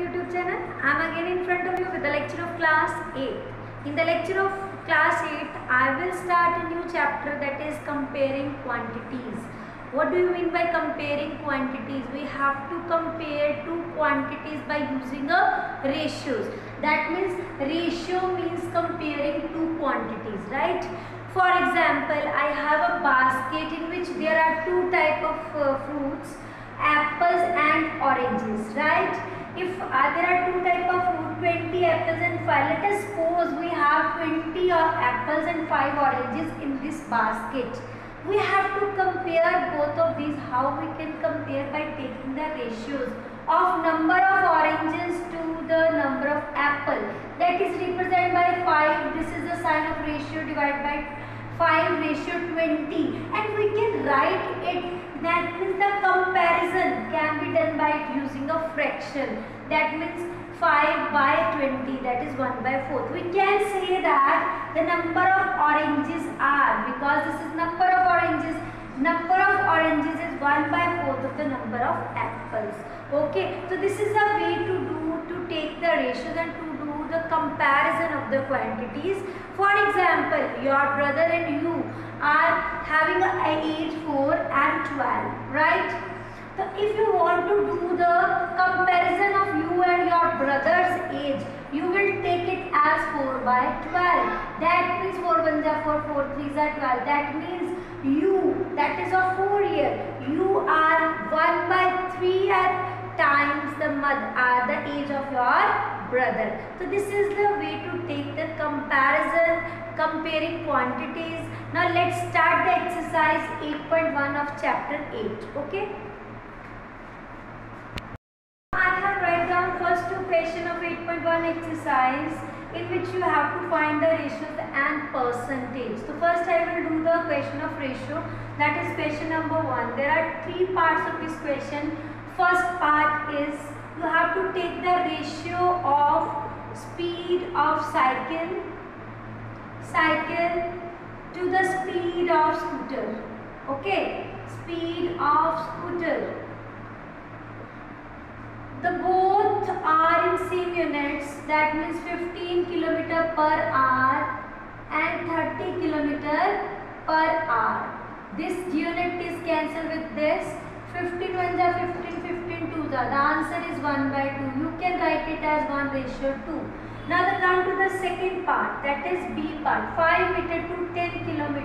YouTube channel. I am again in front of you with the lecture of class 8. In the lecture of class 8, I will start a new chapter, that is comparing quantities. What do you mean by comparing quantities? We have to compare two quantities by using a ratios. That means ratio means comparing two quantities, right? For example, I have a basket in which there are two type of fruits, apples and oranges, right? If there are two type of fruit, 20 apples and 5, let us suppose we have 20 apples and 5 oranges in this basket. We have to compare both of these. How we can compare? By taking the ratios of number of oranges to the number of apple. That is represented by 5. This is the sign of ratio, divided by 5 ratio 20, and we can write it. That means the comparison can be done by using a fraction. That means 5 by 20, that is 1 by 4. We can say that the number of oranges are, because this is number of oranges is 1 by 4 of the number of apples. Okay, so this is a way to take the ratios and to do the comparison of the quantities. For example, your brother and you are having a age 4 and 12, right? So if you want to do the comparison of you and your brother's age, you will take it as 4 by 12. That means 4 1s are 4, 4 3s are 12. That means you, that is a 4 year, you are 1 by 3 times the age of your brother. So this is the way to take the comparison, comparing quantities. Now let's start the exercise 8.1 of chapter 8. Okay. I have write down first two question of 8.1 exercise, in which you have to find the ratios and percentage. So first I will do the question of ratio, that is question number 1. There are three parts of this question. First part is you have to take the ratio of speed of cycle to the speed of scooter. Okay, speed of scooter. The both are in same units, that means 15 km per hour and 30 km per hour. This unit is cancelled with this. 15 1s are 15, 15 2s are. The answer is 1 by 2. You can write it as 1 ratio 2. Now come to the second part, that is B part, 5 meter to 10 km.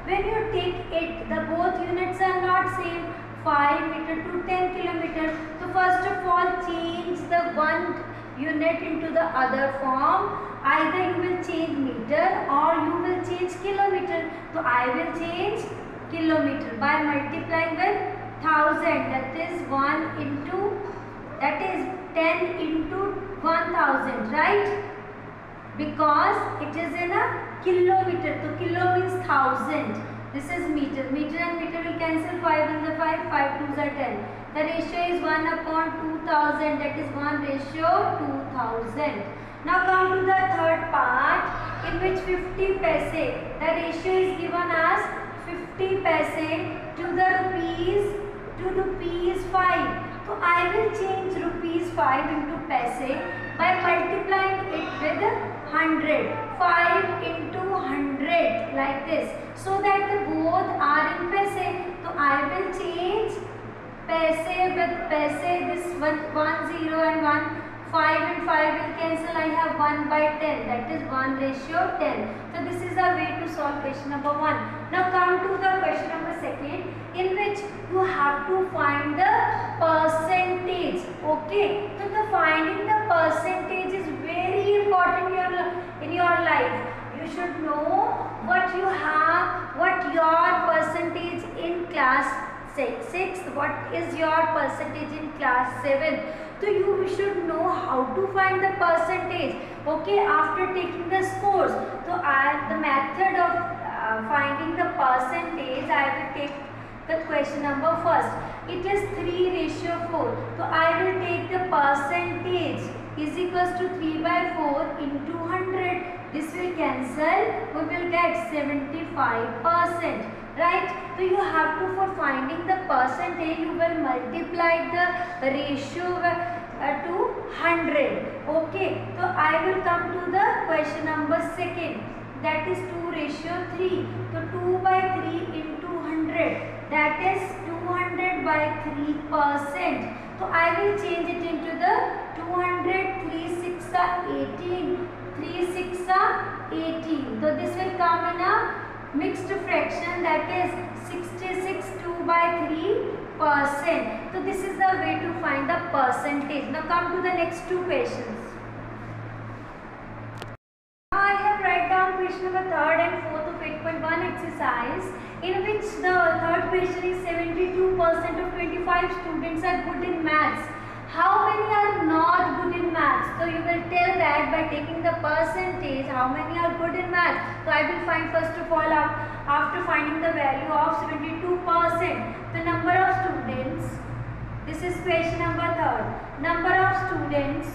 When you take it, the both units are not same, 5 meter to 10 km. So first of all, change the one unit into the other form. Either you will change meter or you will change kilometer. So I will change kilometer by multiplying with 1000, that is 1 into, that is 10 into 1000, right? Because it is in a kilometer. So kilo means 1000. This is meter. Meter and meter will cancel. 5 1s are 5, 5 2s are 10. The ratio is 1 upon 2000. That is 1 ratio 2000. Now come to the third part, in which 50 paise. The ratio is given as 50 paise to rupees 5. So I will change rupees 5 into paise by multiplying it with 100. 5 into 100, like this, so that the both are in paise. So I will change paise with paise. This 1 0 and 1, 5 and 5 will cancel. I have 1 by 10, that is 1 ratio 10. So this is the way to solve question number 1. Now come to the question number 2, in which you have to find the percentage. Okay, so the finding the percentage is very important in your life. You should know what you have, what your percentage in class 6, what is your percentage in class 7. So you should know how to find the percentage. Okay, after taking the scores. So the method of finding the percentage, I will take the question number first. It is 3 ratio 4. So I will take the percentage is equals to 3 by 4 into 100. This will cancel. We will get 75%. Right? So you have to, for finding the percentage, you will multiply the ratio to 100. Okay, so I will come to the question number second, that is 2:3. So 2 by 3 into 100, that is 200 by 3%. So I will change it into the 200, 3 6 are 18, 3 6 are 18. So this will come in a mixed fraction, that is 66 2 by 3%. So this is the way to find the percentage. Now come to the next two questions. Now I have write down question number 3rd and 4th of 8.1 exercise, in which the third question is 72% of 25 students are good in maths. How many are not good in maths? So you will tell that by taking the percentage, how many are good in maths. So I will find first of all, after finding the value of 72%, the number of students, this is question number 3rd, number of students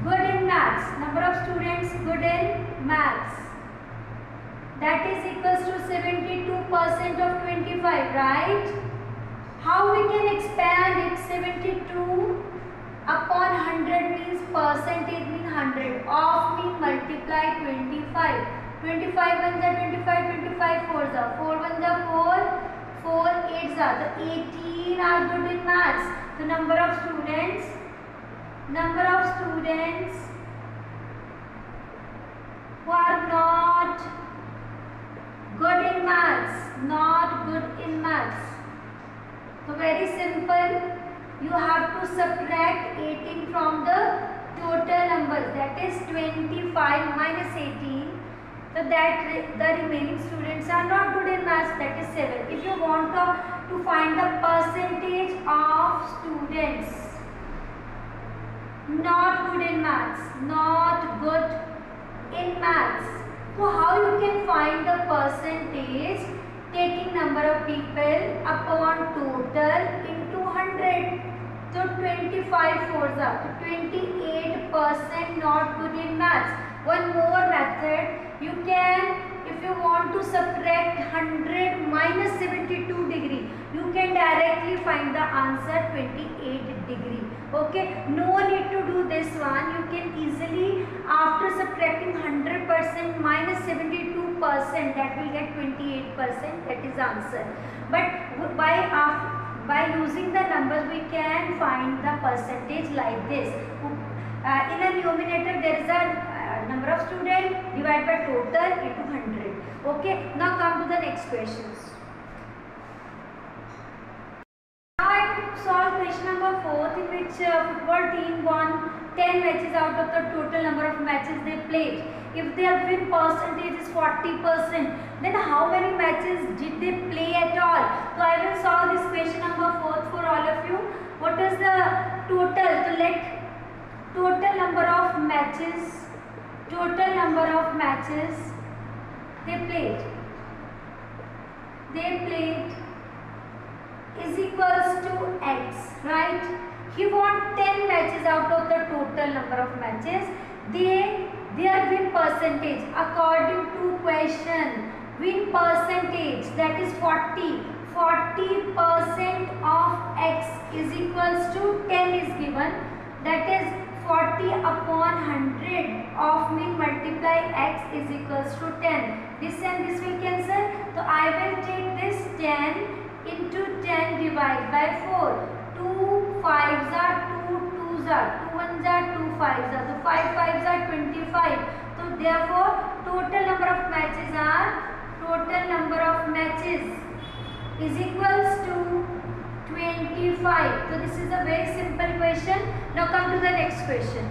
good in maths, number of students good in maths, that is equals to 72% of 25, right? How we can expand it? 72 upon 100 means percentage mean 100, of mean multiply 25. 25 ones are 25, 25 fours are 4 ones are 4, 4 eights are. So 18 are good in maths. The number of students who are not good in maths, So very simple, you have to subtract 18 from the total numbers, that is 25 minus 18. So that the remaining students are not good in maths, that is 7. If you want to find the percentage of students not good in maths, so how you can find the percentage? Taking number of people upon total into 100. So 25 fours are, so 28% not good in maths. One more method, you can, if you want to subtract 100 minus 72 degree, you can directly find the answer 28 degree. Okay, no need to do this one. You can easily, after subtracting 100% minus 72%, that will get 28%, that is answer. But by using the numbers, we can find the percentage like this. In a numerator, there is a number of students divided by total into 100. Okay, now come to the next questions. Now I will solve question number 4, in which football team won 10 matches out of the total number of matches they played. If their win percentage is 40%, then how many matches did they play at all? So I will solve this question number 4 for all of you. What is the total? So let total number of matches they played is equals to X, right? He won 10 matches out of the total number of matches. Their win percentage, according to question, win percentage, that is 40% of X is equals to 10 is given, that is 40 upon 100 of mean multiply X is equals to 10. This and this will cancel, so I will take this 10 into 10 divided by 4. 2 5s are 2 2s are, 2 1s are 2 5s are, so 5 5s are 25. So therefore total number of matches is equals to 25. So this is a very simple question. Now come to the next question.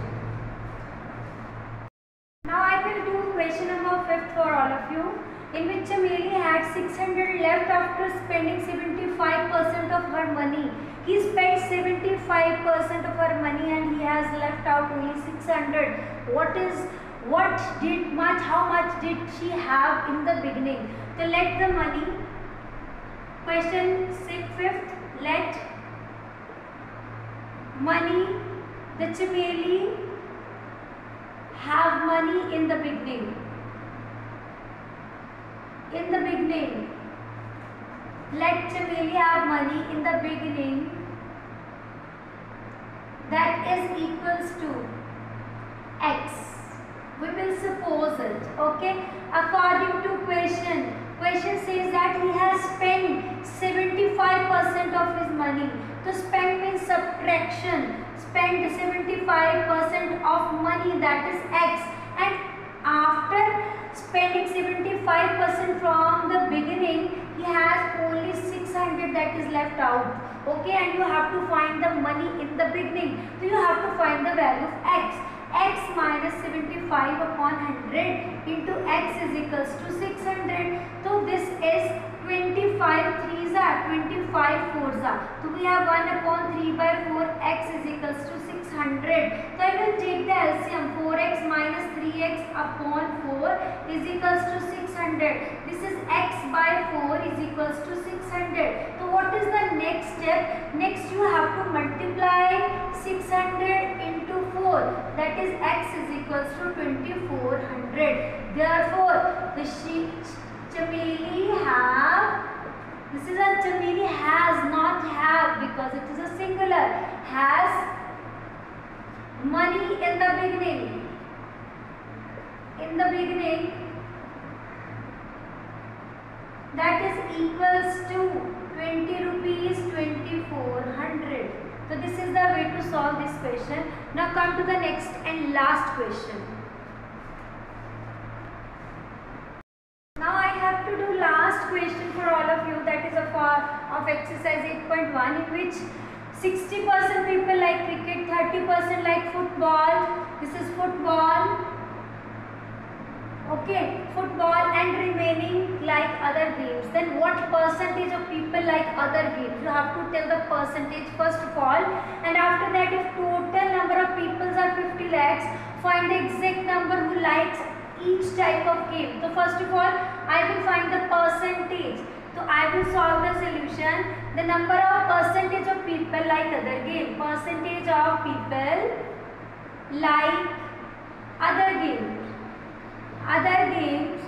Now I will do question number 5th for all of you, in which Chameli had 600 left after spending 75% of her money. He spent 75% of her money and he has left out only 600. How much did she have in the beginning? So let the money, question 5th, let money, the Chameli have money in the beginning. Let Chameli have money in the beginning that is equals to x. We will suppose it, okay? According to question says that he has spent 75% of his money. So spend means subtraction. Spend 75% of money, that is x. And after spending 75% from the beginning, he has only 600 that is left out. Okay, and you have to find the money in the beginning. So you have to find the value of x. X minus 75 upon 100 into x is equals to 600. So this is 25 3s are 25 4s are. So we have 1 upon 3 by 4, x is equals to 600. So I will take the LCM. 4x minus 3x upon 4 is equals to 600. This is x by 4 is equals to 600. So what is the next step? Next you have to multiply 600 into 4. That is x is equals to 2400. Therefore the Chameli have, this is a Chameli has, not have, because it is a singular, has money in the beginning. In the beginning, that is equals to 20 rupees 2400. So this is the way to solve this question. Now come to the next and last question. Now I have to do last question for all of you, that is of exercise 8.1, in which 60% people like cricket, 30% like football. This is football. Okay, football, and remaining like other games. Then what percentage of people like other games? You have to tell the percentage first of all, and after that, if total number of people are 50 lakhs, find the exact number who likes each type of game. So first of all, I will find the percentage. So I will solve the solution. The number of percentage of people like other game. Percentage of people like other games. Other games,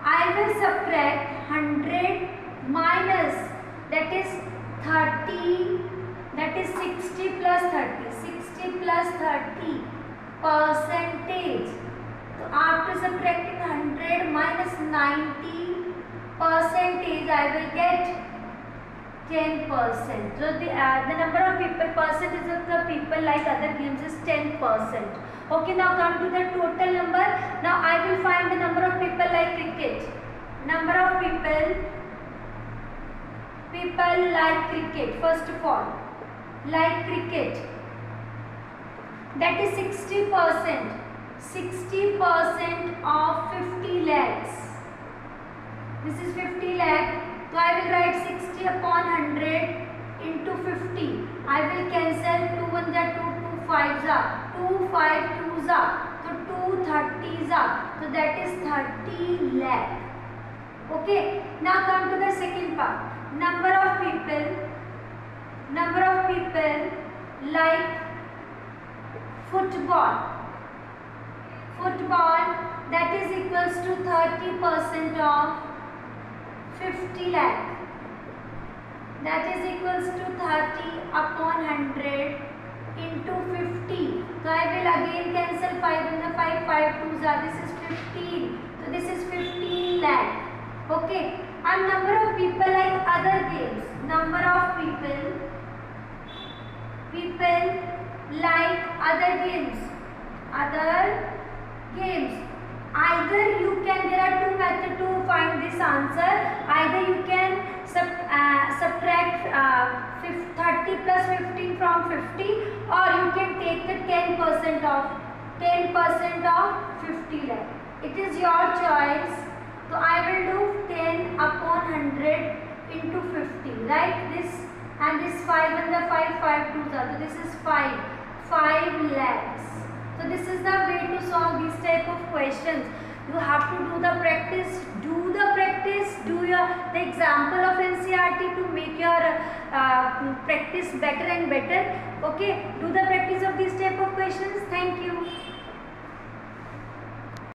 I will subtract 100 minus, that is 30, that is 60 plus 30, 60 plus 30 percentage. So after subtracting 100 minus 90 percentage, I will get 10%. So the number of people, percentage of the people like other games is 10%. Okay, now come to the total number. Now I will find the number of people like cricket. Number of people like cricket. First of all, like cricket. That is 60%. 60% of 50 lakhs. This is 50 lakh. So I will write 60 upon 100 into 50. I will cancel 2 1 are 2, 2 5s are 2 5 2s are. So 2 30s are. So that is 30 lakh. Okay. Now come to the second part. Number of people like football. Football, that is equals to 30% of 50 lakh. That is equals to 30 upon 100 into 50. So I will again cancel 5 and the 5 2s are. This is 15. So this is 15 lakh. Okay. And number of people like other games. Number of people like other games. Either you can, there are two methods to find this answer. Either you can subtract 30 plus 15 from 50, or you can take the 10% of 50 lakh. It is your choice. So I will do 10 upon 100 into 50, right? This and this 5 and the 5 2s are. So this is 5 lakhs. So this is the way to solve these type of questions. You have to do the practice. Do the example of NCERT to make your practice better and better. Okay. Do the practice of these type of questions. Thank you.